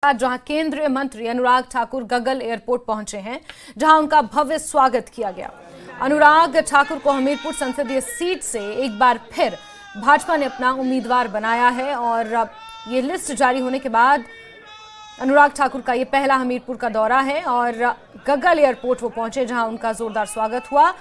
जहां केंद्रीय मंत्री अनुराग ठाकुर गगल एयरपोर्ट पहुंचे हैं, जहां उनका भव्य स्वागत किया गया। अनुराग ठाकुर को हमीरपुर संसदीय सीट से एक बार फिर भाजपा ने अपना उम्मीदवार बनाया है और ये लिस्ट जारी होने के बाद अनुराग ठाकुर का ये पहला हमीरपुर का दौरा है और गगल एयरपोर्ट वो पहुंचे, जहां उनका जोरदार स्वागत हुआ।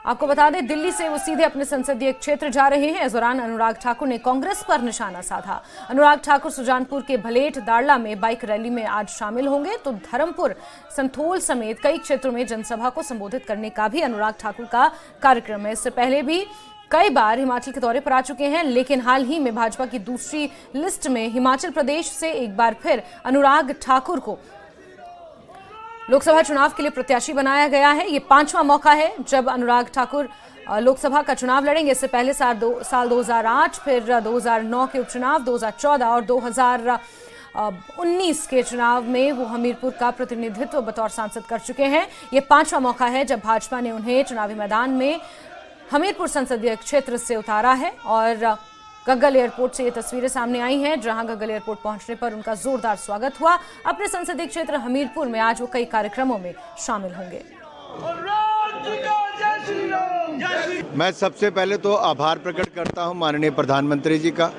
आपको बता दें, दिल्ली से वो सीधे अपने संसदीय क्षेत्र जा रहे हैं। इस दौरान अनुराग ठाकुर ने कांग्रेस पर निशाना साधा। अनुराग ठाकुर सुजानपुर के भलेट दाड़ला में बाइक रैली में आज शामिल होंगे, तो धर्मपुर, संथोल समेत कई क्षेत्रों में जनसभा को संबोधित करने का भी अनुराग ठाकुर का कार्यक्रम है। इससे पहले भी कई बार हिमाचल के दौरे पर आ चुके हैं, लेकिन हाल ही में भाजपा की दूसरी लिस्ट में हिमाचल प्रदेश से एक बार फिर अनुराग ठाकुर को लोकसभा चुनाव के लिए प्रत्याशी बनाया गया है। ये 5वां मौका है जब अनुराग ठाकुर लोकसभा का चुनाव लड़ेंगे। इससे पहले साल 2008, फिर 2009 के उपचुनाव, 2014 और 2019 के चुनाव में वो हमीरपुर का प्रतिनिधित्व बतौर सांसद कर चुके हैं। ये 5वां मौका है जब भाजपा ने उन्हें चुनावी मैदान में हमीरपुर संसदीय क्षेत्र से उतारा है और गगल एयरपोर्ट से ये तस्वीरें सामने आई हैं, जहां गगल एयरपोर्ट पहुंचने पर उनका जोरदार स्वागत हुआ। अपने संसदीय क्षेत्र हमीरपुर में आज वो कई कार्यक्रमों में शामिल होंगे। मैं सबसे पहले तो आभार प्रकट करता हूं माननीय प्रधानमंत्री जी का,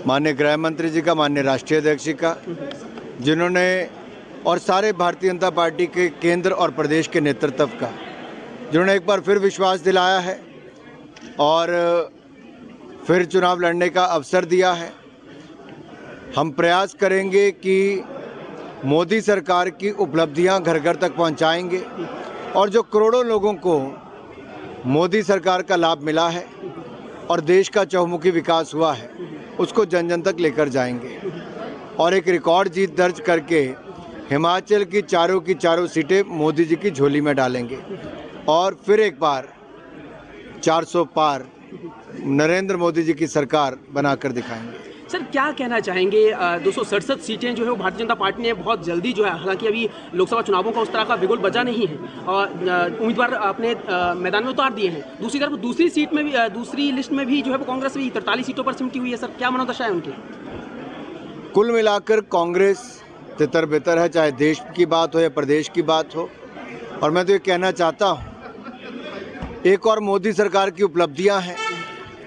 माननीय गृह मंत्री जी का, माननीय राष्ट्रीय अध्यक्ष जी का, जिन्होंने और सारे भारतीय जनता पार्टी के केंद्र और प्रदेश के नेतृत्व का, जिन्होंने एक बार फिर विश्वास दिलाया है और फिर चुनाव लड़ने का अवसर दिया है। हम प्रयास करेंगे कि मोदी सरकार की उपलब्धियां घर घर तक पहुंचाएंगे और जो करोड़ों लोगों को मोदी सरकार का लाभ मिला है और देश का चहुमुखी विकास हुआ है, उसको जन जन तक लेकर जाएंगे और एक रिकॉर्ड जीत दर्ज करके हिमाचल की चारों सीटें मोदी जी की झोली में डालेंगे और फिर एक बार 400 पार नरेंद्र मोदी जी की सरकार बनाकर दिखाएंगे। सर, क्या कहना चाहेंगे? 267 सीटें जो है वो भारतीय जनता पार्टी ने बहुत जल्दी जो है, हालांकि अभी लोकसभा चुनावों का उस तरह का बिगुल बजा नहीं है और उम्मीदवार अपने मैदान में उतार दिए हैं। दूसरी तरफ दूसरी सीट में भी, दूसरी लिस्ट में भी जो है वो कांग्रेस भी 43 सीटों पर सिमटी हुई है। सर, क्या मनोदशा है उनकी? कुल मिलाकर कांग्रेस तितर बितर है, चाहे देश की बात हो या प्रदेश की बात हो। और मैं तो ये कहना चाहता हूँ, एक और मोदी सरकार की उपलब्धियाँ हैं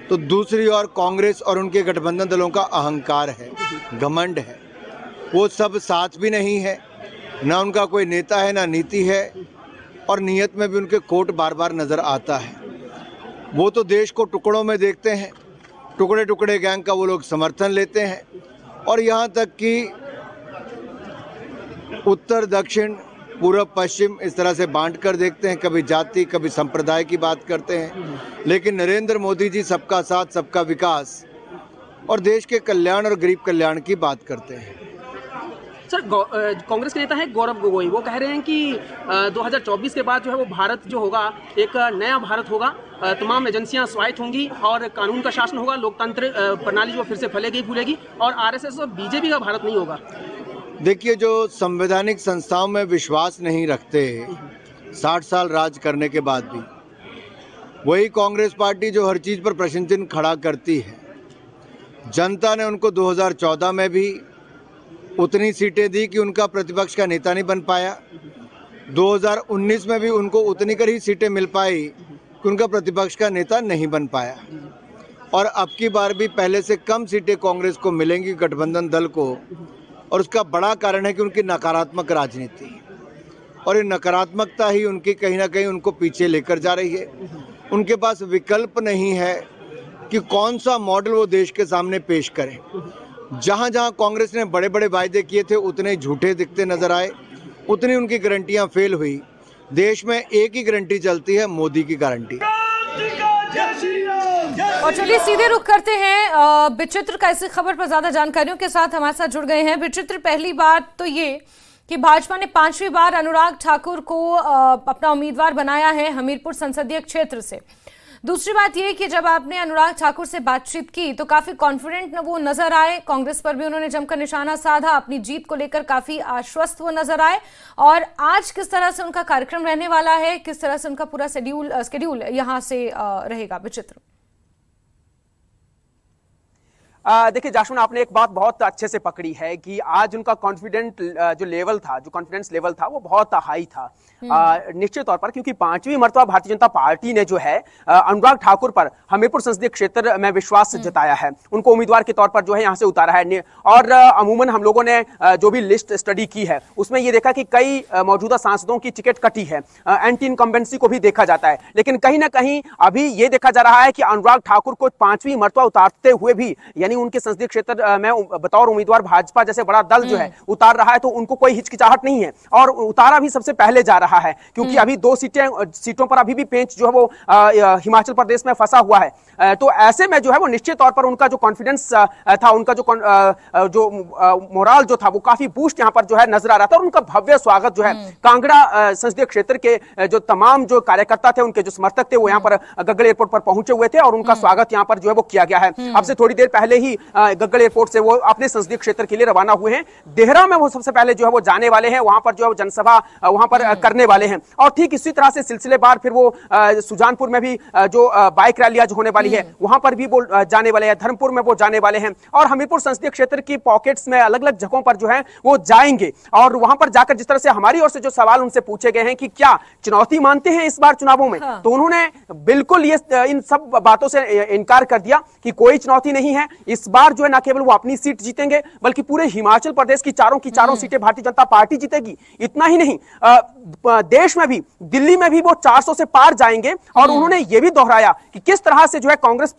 तो दूसरी ओर कांग्रेस और उनके गठबंधन दलों का अहंकार है, घमंड है। वो सब साथ भी नहीं है, ना उनका कोई नेता है, ना नीति है और नीयत में भी उनके खोट बार बार नज़र आता है। वो तो देश को टुकड़ों में देखते हैं, टुकड़े टुकड़े गैंग का वो लोग समर्थन लेते हैं और यहाँ तक कि उत्तर दक्षिण पूर्व पश्चिम इस तरह से बांट कर देखते हैं, कभी जाति कभी संप्रदाय की बात करते हैं। लेकिन नरेंद्र मोदी जी सबका साथ, सबका विकास और देश के कल्याण और गरीब कल्याण की बात करते हैं। सर, कांग्रेस के नेता है गौरव गोगोई, वो कह रहे हैं कि 2024 के बाद जो है वो भारत जो होगा एक नया भारत होगा, तमाम एजेंसियां स्वायत्त होंगी और कानून का शासन होगा, लोकतंत्र प्रणाली जो फिर से फैलेगी फूलेगी और आरएसएस और बीजेपी का भारत नहीं होगा। देखिए, जो संवैधानिक संस्थाओं में विश्वास नहीं रखते 60 साल राज करने के बाद भी, वही कांग्रेस पार्टी जो हर चीज़ पर प्रश्न चिन्ह खड़ा करती है। जनता ने उनको 2014 में भी उतनी सीटें दी कि उनका प्रतिपक्ष का नेता नहीं बन पाया। 2019 में भी उनको उतनी कर ही सीटें मिल पाई कि उनका प्रतिपक्ष का नेता नहीं बन पाया और अब की बार भी पहले से कम सीटें कांग्रेस को मिलेंगी, गठबंधन दल को। और उसका बड़ा कारण है कि उनकी नकारात्मक राजनीति और ये नकारात्मकता ही उनकी कहीं ना कहीं उनको पीछे लेकर जा रही है। उनके पास विकल्प नहीं है कि कौन सा मॉडल वो देश के सामने पेश करें। जहां जहां कांग्रेस ने बड़े बड़े वायदे किए थे उतने झूठे दिखते नजर आए, उतनी उनकी गारंटियां फेल हुई। देश में एक ही गारंटी चलती है, मोदी की गारंटी। और चलिए सीधे रुख करते हैं विचित्र का। इसी खबर पर ज्यादा जानकारियों के साथ हमारे साथ जुड़ गए हैं विचित्र। पहली बात तो ये कि भाजपा ने 5वीं बार अनुराग ठाकुर को अपना उम्मीदवार बनाया है हमीरपुर संसदीय क्षेत्र से। दूसरी बात ये कि जब आपने अनुराग ठाकुर से बातचीत की तो काफी कॉन्फिडेंट वो नजर आए, कांग्रेस पर भी उन्होंने जमकर निशाना साधा, अपनी जीत को लेकर काफी आश्वस्त वो नजर आए। और आज किस तरह से उनका कार्यक्रम रहने वाला है, किस तरह से उनका पूरा शेड्यूल यहाँ से रहेगा विचित्र? देखिए जाशुन, आपने एक बात बहुत अच्छे से पकड़ी है कि आज उनका जो कॉन्फिडेंस लेवल था वो बहुत हाई था। निश्चित तौर पर, क्योंकि 5वीं मर्तबा भारतीय जनता पार्टी ने जो है अनुराग ठाकुर पर हमीरपुर संसदीय क्षेत्र में विश्वास जताया है, उनको उम्मीदवार के तौर पर जो है यहां से उतारा है। और अमूमन हम लोगों ने जो भी लिस्ट स्टडी की है उसमें ये देखा कि कई मौजूदा सांसदों की टिकट कटी है, एंटी इनकम्बेंसी को भी देखा जाता है, लेकिन कहीं ना कहीं अभी ये देखा जा रहा है कि अनुराग ठाकुर को 5वीं मर्तबा उतारते हुए भी, यानी उनके संसदीय क्षेत्र में बतौर उम्मीदवार भाजपा जैसे बड़ा दल जो है उतार रहा है, तो उनको कोई हिचकिचाहट नहीं है और उतारा भी सबसे पहले जा रहा है, क्योंकि अभी 2 सीटों पर अभी भी पेंच जो है वो हिमाचल प्रदेश में फंसा हुआ है। तो ऐसे में जो है वो निश्चित तौर पर उनका जो कॉन्फिडेंस था, उनका जो मोराल जो था वो काफी बूस्ट यहां पर जो है नजर आ रहा था। और उनका भव्य स्वागत जो है कांगड़ा संसदीय क्षेत्र के जो तमाम जो कार्यकर्ता थे, उनके जो समर्थक थे, वो यहां पर गग्गल एयरपोर्ट पर पहुंचे हुए थे और उनका स्वागत यहां पर जो है वो किया गया है। अब से थोड़ी देर पहले ही गग्गल एयरपोर्ट से वो अपने संसदीय क्षेत्र के लिए रवाना हुए हैं। देहरा में वो सबसे पहले जो है वो जाने वाले हैं, वहां पर जो है जनसभा वहां पर करने वाले हैं। और ठीक इसी तरह से सिलसिलेवार फिर वो सुजानपुर में भी जो बाइक रैलियां होने वाली है वहां पर भी वो जाने वाले हैं, धर्मपुर में वो जाने वाले हैं और हमीरपुर संसदीय क्षेत्र की पॉकेट्स में अलग अलग जगहों पर जो है वो जाएंगे। और वहां पर जाकर जिस तरह से हमारी ओर से जो सवाल उनसे पूछे गए हैं कि क्या चुनौती मानते हैं इस बार चुनावों में, तो उन्होंने बिल्कुल ये इन सब बातों से इनकार कर दिया कि कोई चुनौती नहीं है। इस बार जो है न केवल वो अपनी सीट जीतेंगे बल्कि पूरे हिमाचल प्रदेश की चारों सीटें भारतीय जनता पार्टी जीतेगी। इतना ही नहीं, देश में भी, दिल्ली में भी वो 400 से पार जाएंगे। और उन्होंने ये भी दोहराया कि किस तरह से जो है कांग्रेस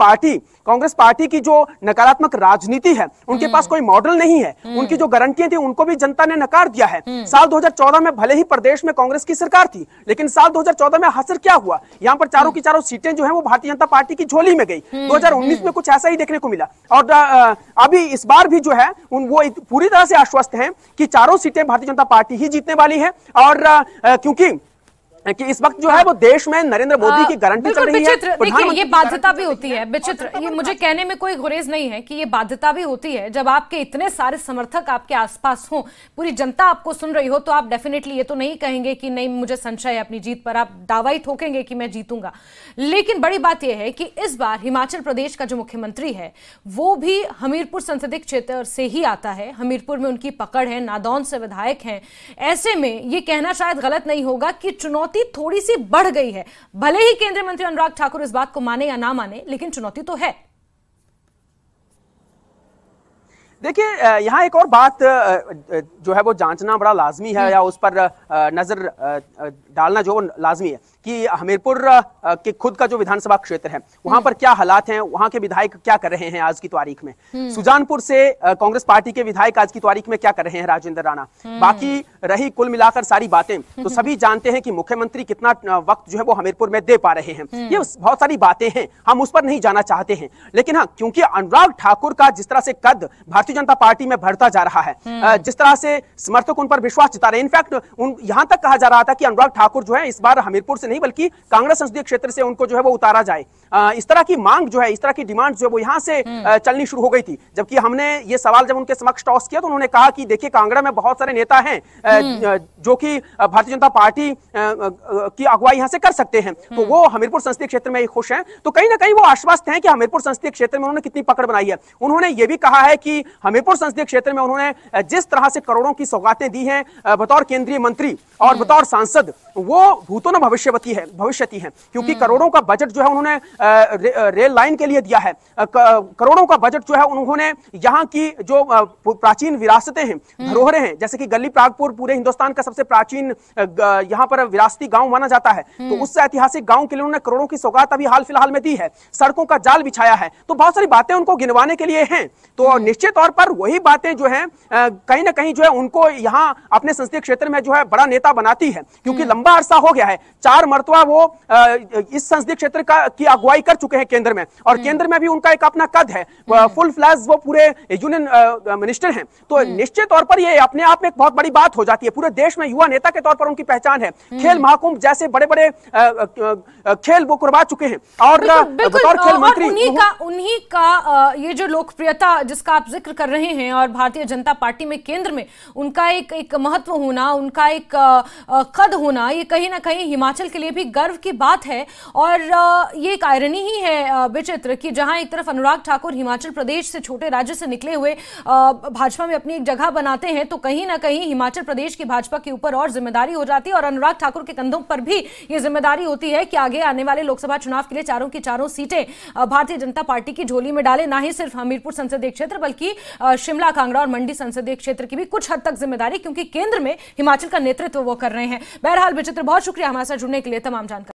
पार्टी की जो नकारात्मक राजनीति है, उनके पास कोई मॉडल नहीं है, उनकी जो गारंटियां थी उनको भी जनता ने नकार दिया है। साल 2014 में भले ही प्रदेश में कांग्रेस की सरकार थी, लेकिन साल 2014 में असर क्या हुआ, यहां पर चारों की चारों सीटें जो है वो भारतीय जनता पार्टी की झोली में गई। 2019 में कुछ ऐसा ही देखने को मिला और अभी इस बार भी जो है वो पूरी तरह से आश्वस्त हैं कि चारों सीटें भारतीय जनता पार्टी ही जीतने वाली है। और क्योंकि इस वक्त जो है वो देश में नरेंद्र मोदी की गारंटी चल रही है। देखिए, ये बाध्यता भी होती है विचित्र, ये मुझे कहने में कोई गुरेज नहीं है कि ये बाध्यता भी होती है जब आपके इतने सारे समर्थक आपके आसपास हों, पूरी जनता आपको सुन रही हो, तो आप डेफिनेटली ये तो नहीं कहेंगे कि नहीं मुझे संशय है अपनी जीत पर, आप दावा ही ठोकेंगे कि मैं जीतूंगा। लेकिन बड़ी बात यह है कि इस बार हिमाचल प्रदेश का जो मुख्यमंत्री है वो भी हमीरपुर संसदीय क्षेत्र से ही आता है, हमीरपुर में उनकी पकड़ है, नादौन से विधायक हैं। ऐसे में ये कहना शायद गलत नहीं होगा कि चुनौती थोड़ी सी बढ़ गई है। भले ही केंद्रीय मंत्री अनुराग ठाकुर इस बात को माने या ना माने, लेकिन चुनौती तो है। देखिए, यहाँ एक और बात जो है वो जांचना बड़ा लाजमी है या उस पर नजर डालना जो लाजमी है कि हमीरपुर के खुद का जो विधानसभा क्षेत्र है वहां पर क्या हालात हैं, वहां के विधायक क्या कर रहे हैं आज की तारीख में। सुजानपुर से कांग्रेस पार्टी के विधायक आज की तारीख में क्या कर रहे हैं, राजेंद्र राणा। बाकी रही कुल मिलाकर सारी बातें तो सभी जानते हैं कि मुख्यमंत्री कितना वक्त जो है वो हमीरपुर में दे पा रहे हैं। ये बहुत सारी बातें हैं, हम उस पर नहीं जाना चाहते हैं। लेकिन हाँ, क्योंकि अनुराग ठाकुर का जिस तरह से कद भारतीय जनता पार्टी में बढ़ता जा रहा है, जिस तरह से समर्थक उन पर विश्वास जता रहे हैं, इनफैक्ट यहां तक कहा जा रहा था कि अनुराग ठाकुर जो है इस बार हमीरपुर से नहीं बल्कि कांगड़ा संसदीय क्षेत्र से उनको जो है वो उतारा जाए। इस तरह की मांग जो है, इस तरह की डिमांड जो है वो यहां से चलनी शुरू हो गई थी। जबकि हमने ये सवाल जब उनके समक्ष टॉस किया तो उन्होंने कहा कि देखिए, कांगड़ा में बहुत सारे नेता हैं जो कि भारतीय जनता पार्टी की अगुवाई यहां से कर सकते हैं, तो वो हमीरपुर संसदीय क्षेत्र में खुश हैं। तो कहीं ना कहीं वो आश्वस्त हैं कि हमीरपुर संसदीय क्षेत्र में उन्होंने कितनी पकड़ बनाई है। उन्होंने ये भी कहा है कि हमीरपुर संसदीय क्षेत्र में उन्होंने जिस तरह से करोड़ों की सौगातें दी हैं बतौर केंद्रीय मंत्री और बतौर सांसद, वो भूतों न भविष्यवती है, क्योंकि करोड़ों का बजट जो है उन्होंने रेल लाइन के लिए दिया है। करोड़ों का बजट जो है उन्होंने यहाँ की जो प्राचीन विरासतें हैं, धरोहरें हैं, जैसे कि गल्ली प्रागपुर पूरे हिंदुस्तान का सबसे प्राचीन यहाँ पर विरासती गांव माना जाता है, तो उस ऐतिहासिक गांव के लिए उन्होंने करोड़ों की सौगात अभी हाल फिलहाल में दी है। सड़कों का जाल बिछाया है, तो बहुत सारी बातें उनको गिनवाने के लिए हैं। तो निश्चित तौर पर वही बातें जो है कहीं ना कहीं जो है उनको यहाँ अपने संसदीय क्षेत्र में जो है बड़ा नेता बनाती है, क्योंकि लंबा अरसा हो गया है, 4 मर्तबा वो इस संसदीय क्षेत्र की अगुवाई कर चुके हैं केंद्र में, और केंद्र में भी उनका एक अपना कद है, फुल फ्लैश वो पूरे यूनियन मिनिस्टर हैं। तो निश्चित तौर पर ये अपने आप में एक बहुत बड़ी बात हो जाती है। पूरे देश में युवा नेता के तौर पर उनकी पहचान है। खेल महाकुंभ जैसे बड़े बड़े खेल वो करवा चुके हैं और बतौर खेल मंत्री उन्हीं का ये जो लोकप्रियता जिसका आप जिक्र कर रहे हैं और भारतीय जनता पार्टी में केंद्र में उनका एक महत्व होना, उनका एक कद होना, ये कहीं ना कहीं हिमाचल के लिए भी गर्व की बात है। और ये एक आयरनी ही है विचित्र कि जहां एक तरफ अनुराग ठाकुर हिमाचल प्रदेश से छोटे राज्य से निकले हुए भाजपा में अपनी एक जगह बनाते हैं, तो कहीं ना कहीं हिमाचल प्रदेश की भाजपा के ऊपर और जिम्मेदारी हो जाती है और अनुराग ठाकुर के कंधों पर भी ये जिम्मेदारी होती है कि आगे आने वाले लोकसभा चुनाव के लिए चारों की चारों सीटें भारतीय जनता पार्टी की झोली में डाले। ना ही सिर्फ हमीरपुर संसदीय क्षेत्र बल्कि शिमला, कांगड़ा और मंडी संसदीय क्षेत्र की भी कुछ हद तक जिम्मेदारी, क्योंकि केंद्र में हिमाचल का नेतृत्व वो कर रहे हैं। बहरहाल विचित्र, बहुत शुक्रिया हमारे साथ जुड़ने के लिए तमाम जानकारी।